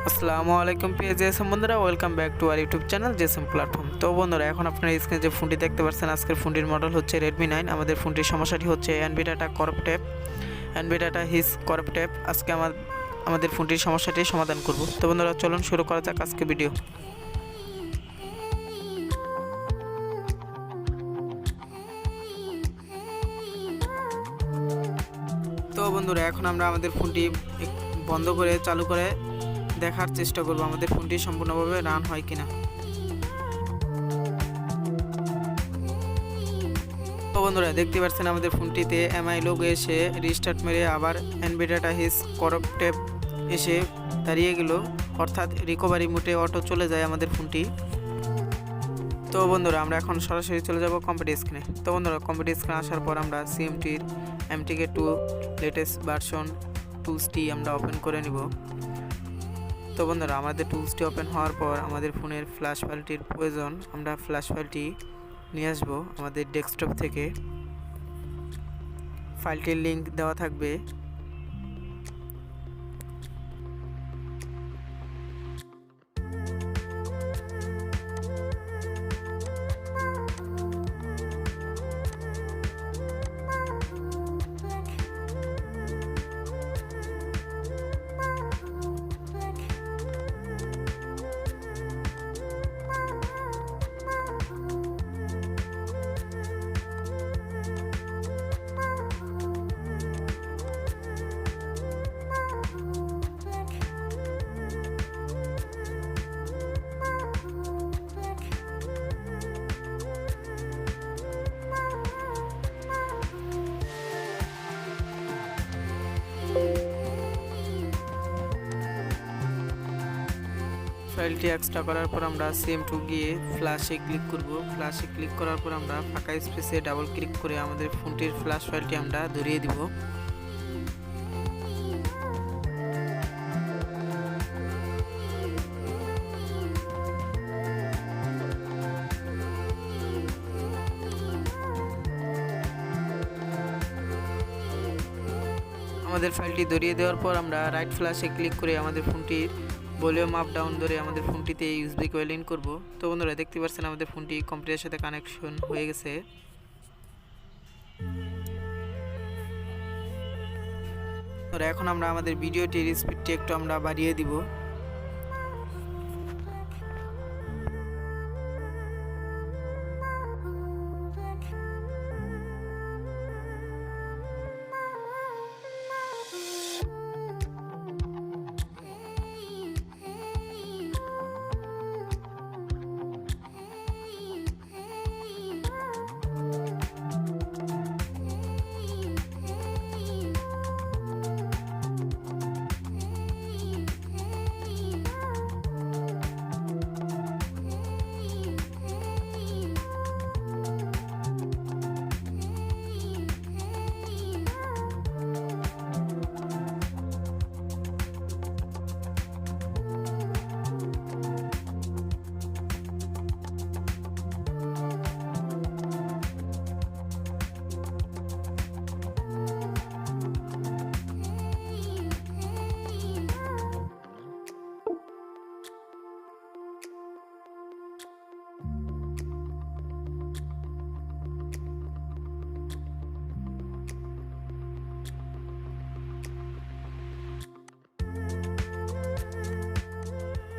আসসালামু আলাইকুম প্রিয় জেএসএম বন্ধুরা, welcome back to our YouTube channel JSM platform. তো বন্ধুরা, এখন আপনারা স্ক্রিনে যে ফোনটি দেখতে পাচ্ছেন, আজকের ফোনটির মডেল হচ্ছে রেডমি 9। আমাদের ফোনটির সমস্যাটি হচ্ছে এনবি ডাটা করপ্টেপ, এনবি ডাটা হিস করপ্টেপ। আজকে আমাদের ফোনটির সমস্যাটি সমাধান করব। তো বন্ধুরা, চলুন শুরু করা যাক আজকে ভিডিও। তো বন্ধুরা, এখন আমরা আমাদের ফোনটি বন্ধ করে চালু করে দেখার চেষ্টা করব আমাদের ফোনটি সম্পূর্ণভাবে রান হয় কিনা। তো বন্ধুরা, দেখতে পাচ্ছেন আমাদের ফোনটিতে এমআই লোগো এসে রিস্টার্ট মেরে আবার এনবি ডাটা হিস করপ্টেপ এসে দাঁড়িয়ে গেল, অর্থাৎ রিকভারি মোডে অটো চলে যায় আমাদের ফোনটি। তো বন্ধুরা, আমরা এখন সরাসরি চলে যাব কম্পিউটার স্ক্রিনে। তো বন্ধুরা, কম্পিউটার স্ক্রিনে আসার পর আমরা সিএমটির MTK 2 লেটেস্ট ভার্সন টুলসটি আমরা ওপেন করে নিব। তো বন্ধুরা, আমাদের টুলসটি ওপেন হওয়ার পর আমাদের ফোনের ফ্ল্যাশ ফাইলটির প্রয়োজন। আমরা ফ্ল্যাশ ফাইলটি নিয়ে আসব আমাদের ডেস্কটপ থেকে। ফাইলটির লিঙ্ক দেওয়া থাকবে। ফাইলটি এক্সট্রা করার পর আমরা সিএম2 গিয়ে ফ্ল্যাশে ক্লিক করব। ফ্ল্যাশে ক্লিক করার পর আমরা ফাঁকা স্পেসে ডাবল ক্লিক করে আমাদের ফোনটির ফ্ল্যাশ ফাইলটি আমরা ধরিয়ে দিব। আমাদের ফাইলটি ধরিয়ে দেওয়ার পর আমরা রাইট ফ্ল্যাশে ক্লিক করে আমাদের ফোনটির ভলিউম আপ ডাউন ধরে আমাদের ফোনটিতে ইউএসবি কয়েল ইন করব। তো বন্ধুরা, দেখতে পাচ্ছেন আমাদের ফোনটি কম্পিউটারের সাথে কানেকশন হয়ে গেছে। এখন আমরা আমাদের ভিডিওটির স্পিডটি একটু আমরা বাড়িয়ে দিব।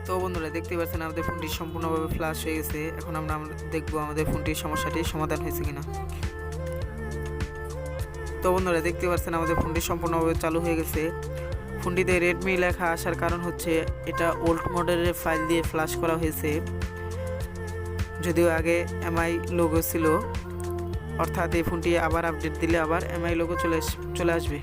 তো বন্ধুরা, দেখতে পাচ্ছেন আমাদের ফোনটি সম্পূর্ণভাবে ফ্ল্যাশ হয়ে গেছে। এখন আমরা দেখবো আমাদের ফোনটির সমস্যাটি সমাধান হয়েছে কিনা। তো বন্ধুরা, দেখতে পাচ্ছেন আমাদের ফোনটি সম্পূর্ণভাবে চালু হয়ে গেছে। ফোনটিতে রেডমি লেখা আসার কারণ হচ্ছে এটা ওল্ড মডেলের ফাইল দিয়ে ফ্ল্যাশ করা হয়েছে, যদিও আগে এমআই লোগো ছিল। অর্থাৎ এই ফোনটি আবার আপডেট দিলে আবার এমআই লোগো চলে আসবে।